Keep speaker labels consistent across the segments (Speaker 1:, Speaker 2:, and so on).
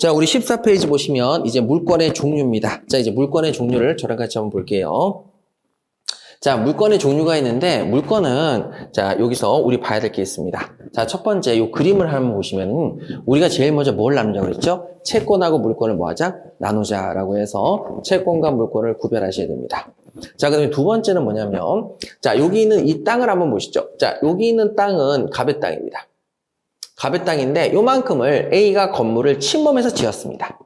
Speaker 1: 자, 우리 14페이지 보시면 이제 물건의 종류입니다. 자, 이제 물건의 종류를 저랑 같이 한번 볼게요. 자, 물건의 종류가 있는데, 물건은, 자, 여기서 우리 봐야 될 게 있습니다. 자, 첫 번째, 요 그림을 한번 보시면은, 우리가 제일 먼저 뭘 나누자고 그랬죠? 채권하고 물건을 뭐 하자? 나누자라고 해서, 채권과 물건을 구별하셔야 됩니다. 자, 그 다음에 두 번째는 뭐냐면, 자, 여기 있는 이 땅을 한번 보시죠. 자, 여기 있는 땅은 갑의 땅입니다. 갑의 땅인데, 요만큼을 A가 건물을 침범해서 지었습니다.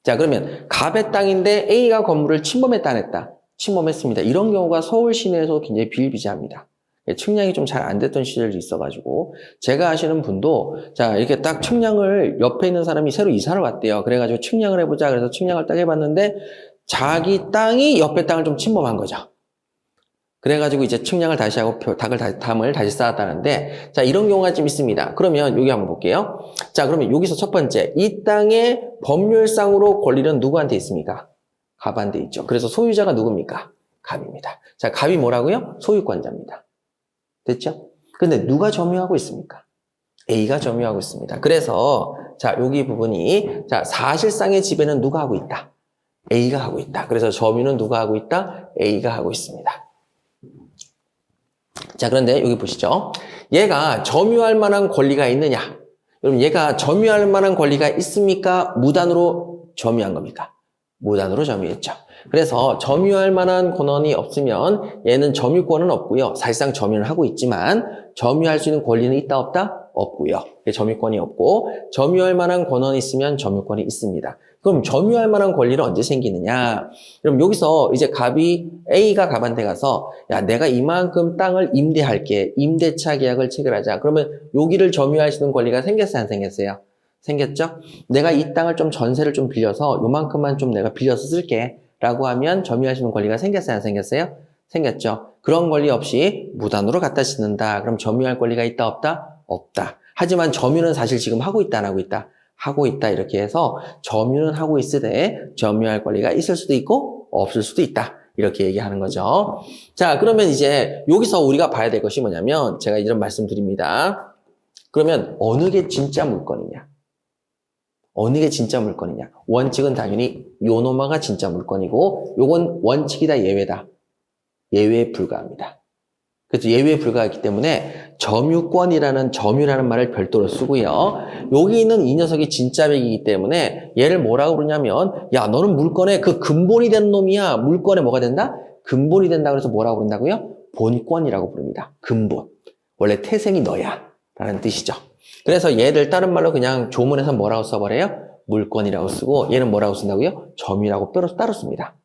Speaker 1: 자, 그러면 갑의 땅인데 A가 건물을 침범했다 안 했다? 침범했습니다. 이런 경우가 서울 시내에서 굉장히 비일비재합니다. 측량이 좀 잘 안 됐던 시절이 있어가지고 제가 아시는 분도 자 이렇게 딱 측량을 옆에 있는 사람이 새로 이사를 왔대요. 그래가지고 측량을 해보자. 그래서 측량을 딱 해봤는데 자기 땅이 옆에 땅을 좀 침범한 거죠. 그래가지고 이제 측량을 다시 하고 담을 다시 쌓았다는데 자 이런 경우가 좀 있습니다. 그러면 여기 한번 볼게요. 자 그러면 여기서 첫 번째 이 땅의 법률상으로 권리는 누구한테 있습니까? 갑한테 있죠. 그래서 소유자가 누굽니까? 갑입니다. 자, 갑이 뭐라고요? 소유권자입니다. 됐죠? 근데 누가 점유하고 있습니까? A가 점유하고 있습니다. 그래서 자, 여기 부분이 자, 사실상의 지배는 누가 하고 있다? A가 하고 있다. 그래서 점유는 누가 하고 있다? A가 하고 있습니다. 자, 그런데 여기 보시죠. 얘가 점유할 만한 권리가 있느냐? 여러분, 얘가 점유할 만한 권리가 있습니까? 무단으로 점유한 겁니까? 무단으로 점유했죠. 그래서 점유할 만한 권한이 없으면 얘는 점유권은 없고요. 사실상 점유를 하고 있지만 점유할 수 있는 권리는 있다 없다? 없고요. 점유권이 없고 점유할 만한 권한이 있으면 점유권이 있습니다. 그럼 점유할 만한 권리는 언제 생기느냐? 그럼 여기서 이제 A가 갑한테 가서 야 내가 이만큼 땅을 임대할게. 임대차 계약을 체결하자. 그러면 여기를 점유할 수 있는 권리가 생겼어요? 안 생겼어요? 생겼죠? 내가 이 땅을 좀 전세를 좀 빌려서 요만큼만 좀 내가 빌려서 쓸게 라고 하면 점유할 수 있는 권리가 생겼어요? 안 생겼어요? 생겼죠? 그런 권리 없이 무단으로 갖다 짓는다. 그럼 점유할 권리가 있다 없다? 없다. 하지만 점유는 사실 지금 하고 있다 안 하고 있다? 하고 있다 이렇게 해서 점유는 하고 있으되 점유할 권리가 있을 수도 있고 없을 수도 있다. 이렇게 얘기하는 거죠. 자 그러면 이제 여기서 우리가 봐야 될 것이 뭐냐면 제가 이런 말씀 드립니다. 그러면 어느 게 진짜 물건이냐? 어느 게 진짜 물건이냐? 원칙은 당연히 요노마가 진짜 물건이고 요건 원칙이다 예외다. 예외에 불과합니다. 그래서 예외에 불과하기 때문에 점유권이라는 점유라는 말을 별도로 쓰고요. 여기 있는 이 녀석이 진짜 백이기 때문에 얘를 뭐라고 그러냐면 야 너는 물건의 그 근본이 된 놈이야. 물건에 뭐가 된다? 근본이 된다 그래서 뭐라고 그런다고요? 본권이라고 부릅니다. 근본. 원래 태생이 너야 라는 뜻이죠. 그래서 얘를 다른 말로 그냥 조문에서 뭐라고 써버려요? 물건이라고 쓰고 얘는 뭐라고 쓴다고요? 점유라고 따로 씁니다.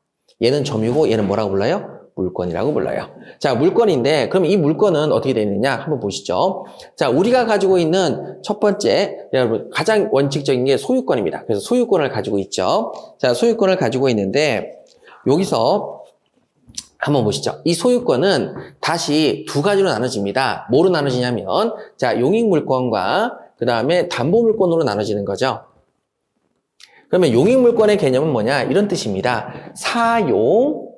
Speaker 1: 얘는 점유고 얘는 뭐라고 불러요? 물건이라고 불러요. 자, 물건인데 그럼 이 물건은 어떻게 되어 있느냐? 한번 보시죠. 자, 우리가 가지고 있는 첫 번째 여러분 가장 원칙적인 게 소유권입니다. 그래서 소유권을 가지고 있죠. 자, 소유권을 가지고 있는데 여기서 한번 보시죠. 이 소유권은 다시 두 가지로 나눠집니다. 뭐로 나눠지냐면 자, 용익물권과 그 다음에 담보물권으로 나눠지는 거죠. 그러면 용익물권의 개념은 뭐냐? 이런 뜻입니다. 사용,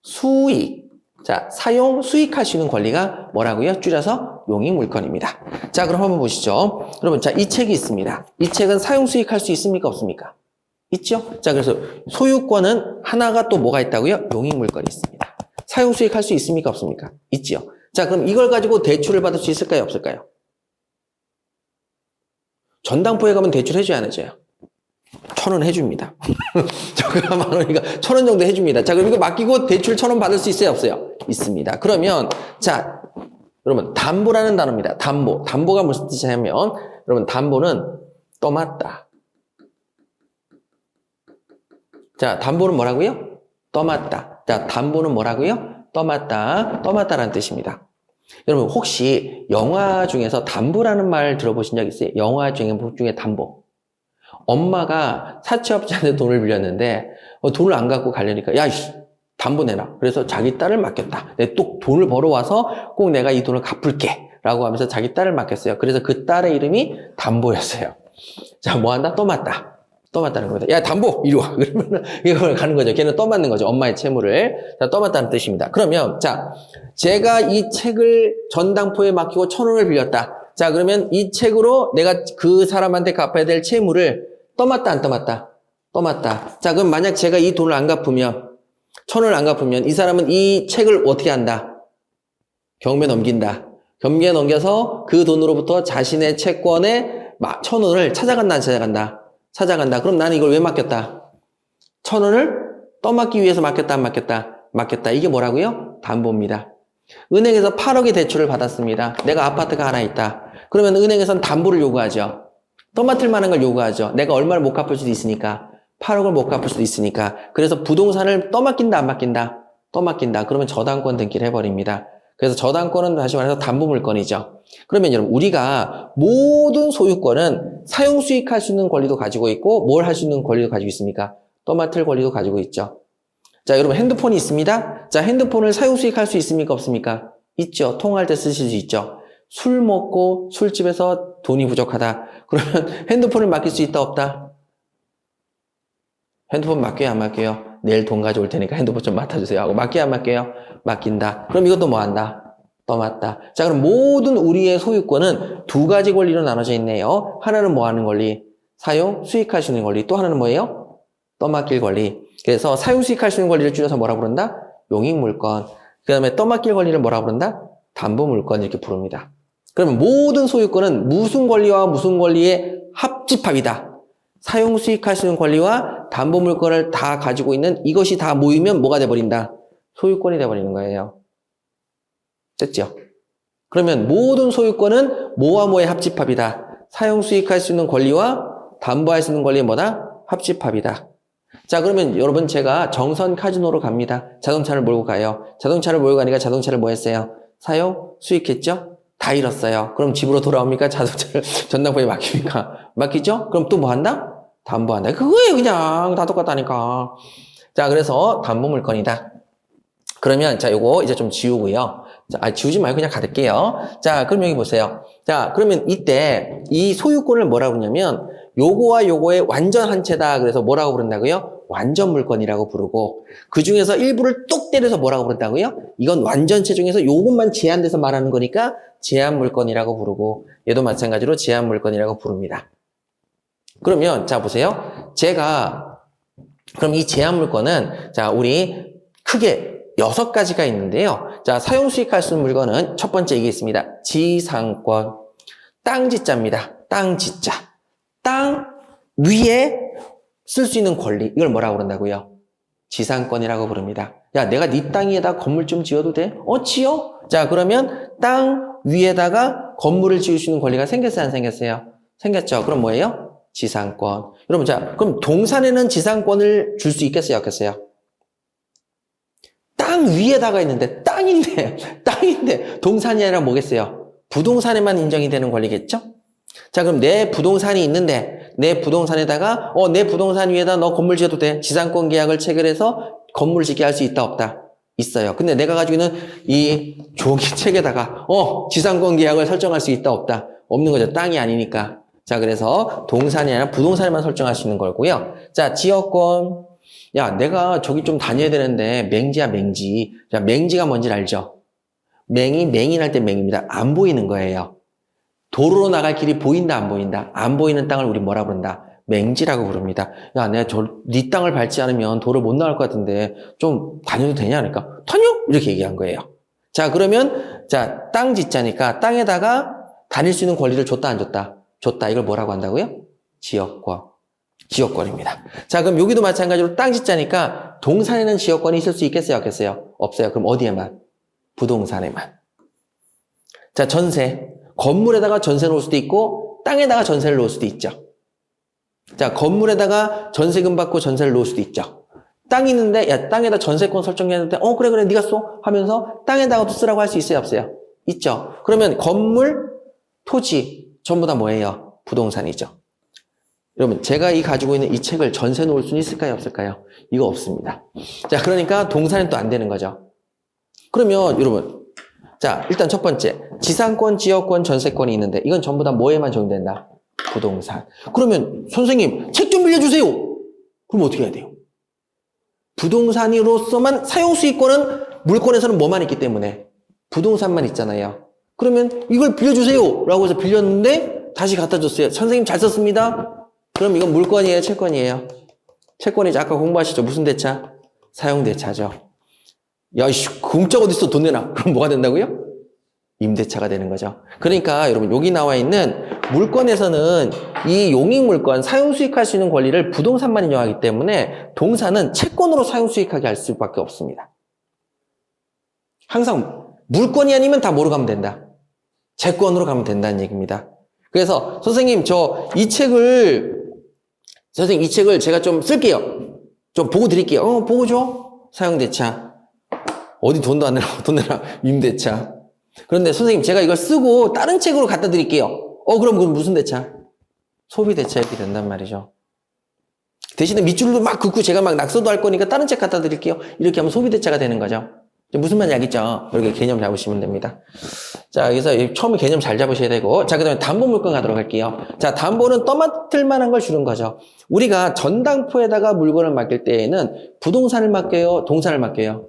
Speaker 1: 수익. 자, 사용, 수익할 수 있는 권리가 뭐라고요? 줄여서 용익물권입니다. 자, 그럼 한번 보시죠. 여러분, 자, 이 책이 있습니다. 이 책은 사용, 수익할 수 있습니까? 없습니까? 있죠? 자, 그래서 소유권은 하나가 또 뭐가 있다고요? 용익물권이 있습니다. 사용, 수익할 수 있습니까? 없습니까? 있지요. 자, 그럼 이걸 가지고 대출을 받을 수 있을까요? 없을까요? 전당포에 가면 대출 해줘야 안 해줘요? 1,000원 해줍니다. 저가 10,000원이니까 1,000원 정도 해줍니다. 자, 그럼 이거 맡기고 대출 1,000원 받을 수 있어요? 없어요? 있습니다. 그러면, 자, 여러분, 담보라는 단어입니다. 담보. 담보가 무슨 뜻이냐면, 여러분, 담보는 떠맡다. 자, 담보는 뭐라고요? 떠맡다. 자, 담보는 뭐라고요? 떠맡다. 떠맡다라는 뜻입니다. 여러분, 혹시 영화 중에서 담보라는 말 들어보신 적 있어요? 영화 중에 담보. 엄마가 사채업자한테 돈을 빌렸는데 돈을 안 갖고 가려니까 야 담보 내놔. 그래서 자기 딸을 맡겼다. 내가 또 돈을 벌어와서 꼭 내가 이 돈을 갚을게 라고 하면서 자기 딸을 맡겼어요. 그래서 그 딸의 이름이 담보였어요. 자, 뭐 한다? 떠맡다. 떠맡다는 겁니다. 야 담보 이리 와. 그러면 이걸 가는 거죠. 걔는 떠맡는 거죠. 엄마의 채무를. 자, 떠맡다는 뜻입니다. 그러면 자 제가 이 책을 전당포에 맡기고 1,000원을 빌렸다. 자, 그러면 이 책으로 내가 그 사람한테 갚아야 될 채무를 떠맡다, 안 떠맡다? 떠맡다. 자, 그럼 만약 제가 이 돈을 안 갚으면, 1,000원을 안 갚으면 이 사람은 이 책을 어떻게 한다? 경매 넘긴다. 경매에 넘겨서 그 돈으로부터 자신의 채권의 1,000원을 찾아간다, 안 찾아간다? 찾아간다. 그럼 나는 이걸 왜 맡겼다? 1,000원을 떠맡기 위해서 맡겼다, 안 맡겼다? 맡겼다. 이게 뭐라고요? 담보입니다. 은행에서 8억의 대출을 받았습니다. 내가 아파트가 하나 있다. 그러면 은행에서는 담보를 요구하죠. 떠맡을 만한 걸 요구하죠. 내가 얼마를 못 갚을 수도 있으니까. 8억을 못 갚을 수도 있으니까. 그래서 부동산을 떠맡긴다, 안 맡긴다? 떠맡긴다. 그러면 저당권 등기를 해버립니다. 그래서 저당권은 다시 말해서 담보물권이죠. 그러면 여러분, 우리가 모든 소유권은 사용 수익할 수 있는 권리도 가지고 있고 뭘 할 수 있는 권리도 가지고 있습니까? 떠맡을 권리도 가지고 있죠. 자, 여러분 핸드폰이 있습니다. 자, 핸드폰을 사용 수익할 수 있습니까? 없습니까? 있죠. 통화할 때 쓰실 수 있죠. 술 먹고 술집에서 돈이 부족하다. 그러면 핸드폰을 맡길 수 있다, 없다? 핸드폰 맡겨요, 안 맡겨요? 내일 돈 가져올 테니까 핸드폰 좀 맡아주세요 하고 맡겨요, 안 맡겨요? 맡긴다. 그럼 이것도 뭐 한다? 떠맡다. 자, 그럼 모든 우리의 소유권은 두 가지 권리로 나눠져 있네요. 하나는 뭐 하는 권리? 사용 수익할 수 있는 권리. 또 하나는 뭐예요? 떠맡길 권리. 그래서 사용 수익할 수 있는 권리를 줄여서 뭐라 부른다? 용익물권. 그 다음에 떠맡길 권리를 뭐라 부른다? 담보물권 이렇게 부릅니다. 그러면 모든 소유권은 무슨 권리와 무슨 권리의 합집합이다. 사용 수익할 수 있는 권리와 담보물권을 다 가지고 있는 이것이 다 모이면 뭐가 돼버린다? 소유권이 돼버리는 거예요. 됐죠? 그러면 모든 소유권은 뭐와 뭐의 합집합이다. 사용 수익할 수 있는 권리와 담보할 수 있는 권리의 뭐다? 합집합이다. 자, 그러면 여러분 제가 정선 카지노로 갑니다. 자동차를 몰고 가요. 자동차를 몰고 가니까 자동차를 뭐 했어요? 사용 수익했죠? 다 잃었어요. 그럼 집으로 돌아옵니까? 자동차를 전당포에 맡깁니까? 맡기죠? 그럼 또 뭐 한다? 담보한다. 그거예요, 그냥. 다 똑같다니까. 자, 그래서 담보물권이다. 그러면, 자, 요거 이제 좀 지우고요. 자, 지우지 말고 그냥 가둘게요. 자, 그럼 여기 보세요. 자, 그러면 이때 이 소유권을 뭐라고 하냐면, 요거와 요거의 완전 한체다. 그래서 뭐라고 부른다고요? 완전 물권이라고 부르고, 그 중에서 일부를 뚝 때려서 뭐라고 부른다고요? 이건 완전체 중에서 요것만 제한돼서 말하는 거니까 제한 물권이라고 부르고, 얘도 마찬가지로 제한 물권이라고 부릅니다. 그러면, 자, 보세요. 그럼 이 제한 물권은, 자, 우리 크게 6가지가 있는데요. 자, 사용 수익할 수 있는 물건은 첫 번째 이게 있습니다. 지상권. 땅지자입니다. 땅지자. 땅 위에 쓸 수 있는 권리. 이걸 뭐라고 그런다고요? 지상권이라고 부릅니다. 야, 내가 네 땅 위에다 건물 좀 지어도 돼? 지어? 자, 그러면 땅 위에다가 건물을 지을 수 있는 권리가 생겼어요, 안 생겼어요? 생겼죠. 그럼 뭐예요? 지상권. 여러분, 자, 그럼 동산에는 지상권을 줄 수 있겠어요, 없겠어요? 땅 위에다가 있는데, 땅인데, 동산이 아니라 뭐겠어요? 부동산에만 인정이 되는 권리겠죠? 자, 그럼 내 부동산이 있는데, 내 부동산에다가, 내 부동산 위에다 너 건물 지어도 돼? 지상권 계약을 체결해서 건물을 짓게 할 수 있다, 없다? 있어요. 근데 내가 가지고 있는 이 종이책에다가, 지상권 계약을 설정할 수 있다, 없다? 없는 거죠. 땅이 아니니까. 자, 그래서 동산이 아니라 부동산에만 설정할 수 있는 거고요. 자, 지역권. 야, 내가 저기 좀 다녀야 되는데 맹지야, 맹지. 자, 맹지가 뭔지 알죠? 맹인할 때 맹입니다. 안 보이는 거예요. 도로로 나갈 길이 보인다, 안 보인다? 안 보이는 땅을 우리 뭐라 부른다? 맹지라고 부릅니다. 야, 내가 네 땅을 밟지 않으면 도로 못 나갈 것 같은데 좀 다녀도 되냐? 하니까 다녀! 이렇게 얘기한 거예요. 자, 그러면 자, 땅 짓자니까 땅에다가 다닐 수 있는 권리를 줬다, 안 줬다? 줬다. 이걸 뭐라고 한다고요? 지역권. 지역권입니다. 자, 그럼 여기도 마찬가지로 땅 짓자니까 동산에는 지역권이 있을 수 있겠어요? 없겠어요? 없어요. 그럼 어디에만? 부동산에만. 자, 전세. 건물에다가 전세 놓을 수도 있고 땅에다가 전세를 놓을 수도 있죠. 자, 건물에다가 전세금 받고 전세를 놓을 수도 있죠. 땅이 있는데 야, 땅에다 전세권 설정했는데 그래 네가 써 하면서 땅에다가도 쓰라고 할 수 있어요? 없어요? 있죠. 그러면 건물, 토지 전부 다 뭐예요? 부동산이죠. 여러분, 제가 가지고 있는 이 책을 전세 놓을 수는 있을까요? 없을까요? 이거 없습니다. 자, 그러니까 동산은 또 안 되는 거죠. 그러면 여러분, 자, 일단 첫 번째, 지상권, 지역권, 전세권이 있는데 이건 전부 다 뭐에만 적용된다? 부동산. 그러면 선생님, 책 좀 빌려주세요. 그럼 어떻게 해야 돼요? 부동산으로서만 사용수익권은 물권에서는 뭐만 있기 때문에? 부동산만 있잖아요. 그러면 이걸 빌려주세요 라고 해서 빌렸는데 다시 갖다 줬어요. 선생님 잘 썼습니다. 그럼 이건 물권이에요, 채권이에요? 채권이죠. 아까 공부하시죠. 무슨 대차? 사용대차죠. 야, 이씨, 공짜가 어딨어? 돈 내놔. 그럼 뭐가 된다고요? 임대차가 되는 거죠. 그러니까 여러분 여기 나와 있는 물권에서는 이 용익물권 사용수익할 수 있는 권리를 부동산만 인정하기 때문에 동사는 채권으로 사용수익하게 할 수밖에 없습니다. 항상 물권이 아니면 다 뭐로 가면 된다? 채권으로 가면 된다는 얘기입니다. 그래서 선생님 이 책을 제가 좀 쓸게요. 좀 보고 드릴게요. 보고 줘. 사용대차. 어디 돈도 안 내라. 돈 내라. 임대차. 그런데 선생님 제가 이걸 쓰고 다른 책으로 갖다 드릴게요. 그럼 무슨 대차? 소비대차 이렇게 된단 말이죠. 대신에 밑줄도 막 긋고 제가 막 낙서도 할 거니까 다른 책 갖다 드릴게요. 이렇게 하면 소비대차가 되는 거죠. 무슨 말인지 알겠죠? 이렇게 개념 잡으시면 됩니다. 자, 그래서 처음에 개념 잘 잡으셔야 되고, 자, 그 다음에 담보물권 가도록 할게요. 자, 담보는 떠맡을 만한 걸 주는 거죠. 우리가 전당포에다가 물건을 맡길 때에는 부동산을 맡겨요? 동산을 맡겨요?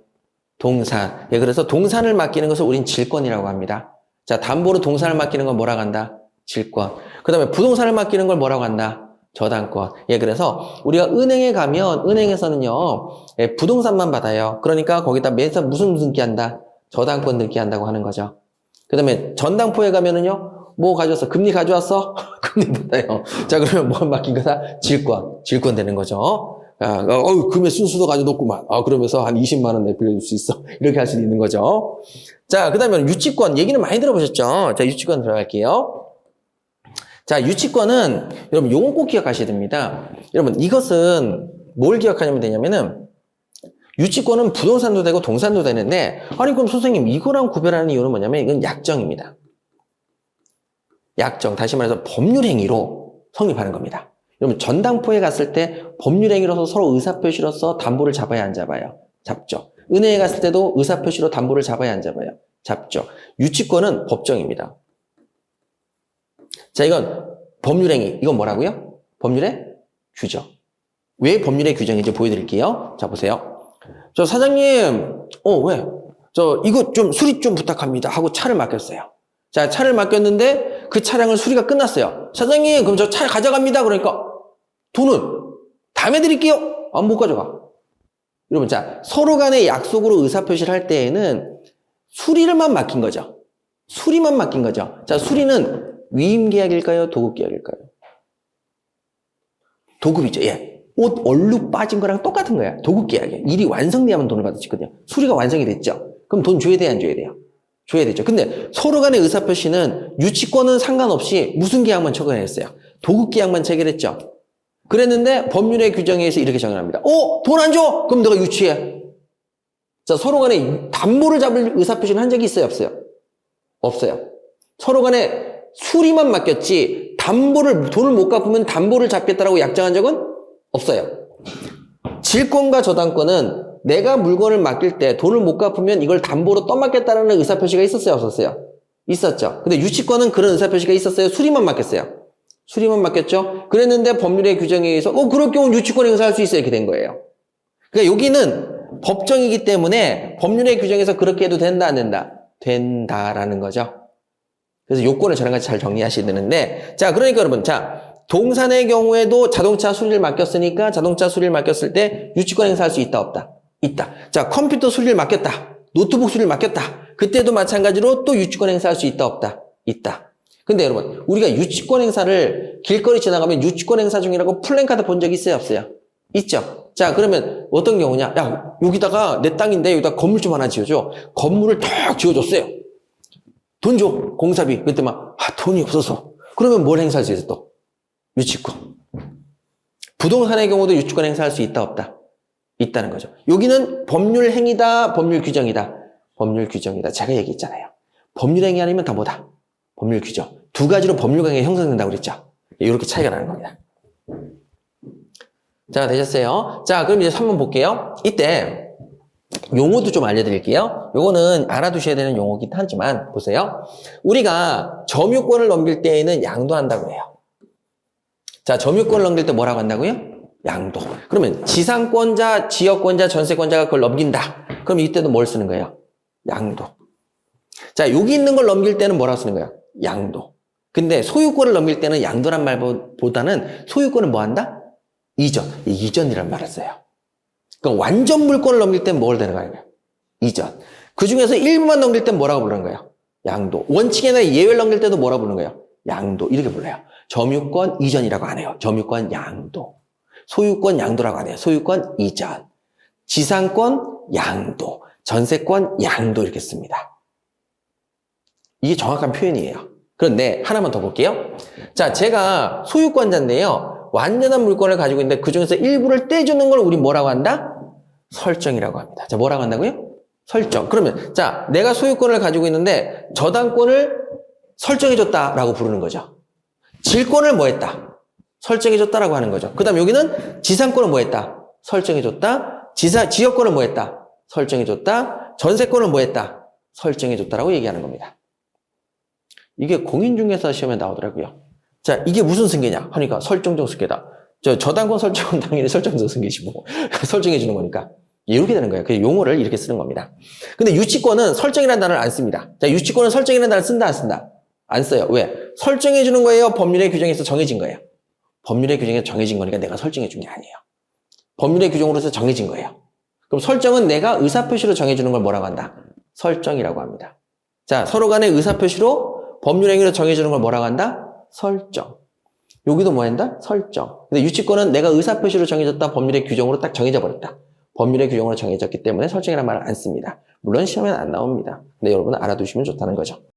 Speaker 1: 동산. 예, 그래서 동산을 맡기는 것을 우린 질권이라고 합니다. 자, 담보로 동산을 맡기는 건 뭐라고 한다? 질권. 그 다음에 부동산을 맡기는 걸 뭐라고 한다? 저당권. 예, 그래서 우리가 은행에 가면 은행에서는요, 예, 부동산만 받아요. 그러니까 거기다 매사 무슨 끼한다? 저당권 넣기 한다고 하는 거죠. 그 다음에 전당포에 가면은요, 뭐 가져왔어? 금리 가져왔어? 금리 받아요. 자, 그러면 뭐 맡긴 거다? 질권 되는 거죠. 금의 순수도 가져놓구만. 그러면서 한 20만 원 내 빌려줄 수 있어. 이렇게 할 수 있는 거죠. 자, 그 다음에 유치권. 얘기는 많이 들어보셨죠? 자, 유치권 들어갈게요. 자, 유치권은 여러분 요건 꼭 기억하셔야 됩니다. 여러분 이것은 뭘 기억하면 되냐면은 유치권은 부동산도 되고 동산도 되는데 아니 그럼 선생님 이거랑 구별하는 이유는 뭐냐면 이건 약정입니다. 약정. 다시 말해서 법률행위로 성립하는 겁니다. 여러분 전당포에 갔을 때 법률행위로서 서로 의사표시로서 담보를 잡아야 안 잡아요? 잡죠. 은행에 갔을 때도 의사표시로 담보를 잡아야 안 잡아요? 잡죠. 유치권은 법정입니다. 자, 이건 법률행위. 이건 뭐라고요? 법률의 규정. 왜 법률의 규정인지 보여드릴게요. 자, 보세요. 사장님, 왜? 이거 좀 수리 좀 부탁합니다. 하고 차를 맡겼어요. 자, 차를 맡겼는데 그 차량은 수리가 끝났어요. 사장님, 그럼 저 차 가져갑니다. 그러니까 돈은 다음에 드릴게요. 못 가져가. 여러분, 자, 서로 간의 약속으로 의사표시를 할 때에는 수리를만 맡긴 거죠. 수리만 맡긴 거죠. 자, 수리는 위임계약일까요? 도급계약일까요? 도급이죠. 예. 옷 얼룩 빠진 거랑 똑같은 거야. 도급계약이에요. 일이 완성돼야만 돈을 받으시거든요. 수리가 완성이 됐죠. 그럼 돈 줘야 돼요? 안 줘야 돼요? 줘야 되죠. 근데 서로 간의 의사표시는 유치권은 상관없이 무슨 계약만 체결했어요? 도급계약만 체결했죠. 그랬는데 법률의 규정에 의해서 이렇게 정의합니다. 돈 안 줘? 그럼 너가 유치해. 자, 서로 간에 담보를 잡을 의사표시는 한 적이 있어요? 없어요? 없어요. 서로 간에 수리만 맡겼지 돈을 못 갚으면 담보를 잡겠다라고 약정한 적은 없어요. 질권과 저당권은 내가 물건을 맡길 때 돈을 못 갚으면 이걸 담보로 떠맡겠다라는 의사표시가 있었어요? 없었어요? 있었죠. 근데 유치권은 그런 의사표시가 있었어요? 수리만 맡겼어요? 수리만 맡겼죠. 그랬는데 법률의 규정에 의해서 그럴 경우는 유치권 행사할 수 있어요. 이렇게 된 거예요. 그러니까 여기는 법정이기 때문에 법률의 규정에서 그렇게 해도 된다 안 된다? 된다라는 거죠. 그래서 요건을 저랑 같이 잘 정리하셔야 되는데, 자, 그러니까 여러분, 자, 동산의 경우에도 자동차 수리를 맡겼으니까 자동차 수리를 맡겼을 때 유치권 행사할 수 있다, 없다? 있다. 자, 컴퓨터 수리를 맡겼다. 노트북 수리를 맡겼다. 그때도 마찬가지로 또 유치권 행사할 수 있다, 없다? 있다. 근데 여러분, 우리가 유치권 행사를 길거리 지나가면 유치권 행사 중이라고 플랜카드 본 적 있어요, 없어요? 있죠. 자, 그러면 어떤 경우냐? 야, 여기다가 내 땅인데 여기다 건물 좀 하나 지어줘. 건물을 탁 지어줬어요. 돈 줘, 공사비. 그때 돈이 없어서. 그러면 뭘 행사할 수 있어, 또? 유치권. 부동산의 경우도 유치권 행사할 수 있다, 없다? 있다는 거죠. 여기는 법률 행위다, 법률 규정이다. 법률 규정이다. 제가 얘기했잖아요. 법률 행위 아니면 다 뭐다? 법률 규정. 두 가지로 법률 관계가 형성된다고 그랬죠. 이렇게 차이가 나는 겁니다. 자, 되셨어요? 자, 그럼 이제 한번 볼게요. 이때 용어도 좀 알려드릴게요. 요거는 알아두셔야 되는 용어긴 하지만 보세요. 우리가 점유권을 넘길 때에는 양도한다고 해요. 자, 점유권을 넘길 때 뭐라고 한다고요? 양도. 그러면 지상권자, 지역권자, 전세권자가 그걸 넘긴다. 그럼 이때도 뭘 쓰는 거예요? 양도. 자, 여기 있는 걸 넘길 때는 뭐라고 쓰는 거야? 양도. 근데 소유권을 넘길 때는 양도란 말보다는 소유권을 뭐 한다? 이전. 이전이란 말을 써요. 그러니까 완전 물권을 넘길 때는 뭘 되는 거예요? 이전. 그 중에서 일부만 넘길 때는 뭐라고 부르는 거예요? 양도. 원칙에나 예외를 넘길 때도 뭐라고 부르는 거예요? 양도. 이렇게 불러요. 점유권 이전이라고 안 해요. 점유권 양도. 소유권 양도라고 안 해요. 소유권 이전. 지상권 양도. 전세권 양도 이렇게 씁니다. 이게 정확한 표현이에요. 그런데 하나만 더 볼게요. 자, 제가 소유권자인데요. 완전한 물권을 가지고 있는데 그중에서 일부를 떼주는 걸 우리 뭐라고 한다? 설정이라고 합니다. 자, 뭐라고 한다고요? 설정. 그러면 자, 내가 소유권을 가지고 있는데 저당권을 설정해줬다라고 부르는 거죠. 질권을 뭐 했다? 설정해줬다라고 하는 거죠. 그 다음 여기는 지상권을 뭐 했다? 설정해줬다. 지역권을 뭐 했다? 설정해줬다. 전세권을 뭐 했다? 설정해줬다라고 얘기하는 겁니다. 이게 공인중개사 시험에 나오더라고요. 자, 이게 무슨 승계냐? 하니까 설정적 승계다. 저당권 설정은 당연히 설정적 승계시고 설정해주는 거니까. 이렇게 되는 거예요. 그 용어를 이렇게 쓰는 겁니다. 근데 유치권은 설정이라는 단어를 안 씁니다. 자, 유치권은 설정이라는 단어를 쓴다, 안 쓴다? 안 써요. 왜? 설정해주는 거예요? 법률의 규정에서 정해진 거예요? 법률의 규정에서 정해진 거니까 내가 설정해준 게 아니에요. 법률의 규정으로서 정해진 거예요. 그럼 설정은 내가 의사표시로 정해주는 걸 뭐라고 한다? 설정이라고 합니다. 자, 서로 간의 의사표시로 법률행위로 정해주는 걸 뭐라고 한다? 설정. 여기도 뭐 한다? 설정. 근데 유치권은 내가 의사표시로 정해졌다 법률의 규정으로 딱 정해져 버렸다. 법률의 규정으로 정해졌기 때문에 설정이라는 말을 안 씁니다. 물론 시험에는 안 나옵니다. 근데 여러분은 알아두시면 좋다는 거죠.